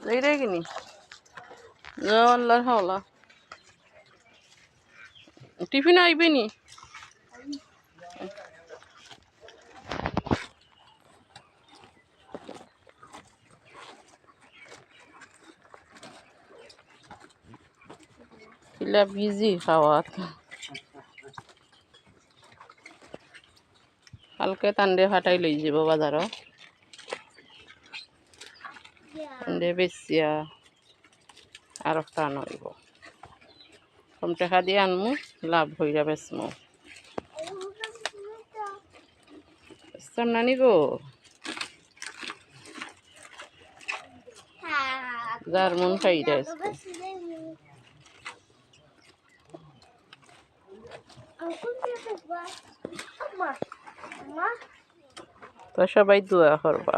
এইটাই কিনি আল্লাহর হাওলা টিফিন আইবে নি কিলা বিজি খাওয়াত কালকে তান্ডে ফাটাই লই যাব বাজারও তান্ডে বেচিয়া আর একটা আনব কম টাকা দিয়ে আনমু লাভ হইয়া বেচমু নানি গো যার মন খাইরা তো সবাই দোয়া করবা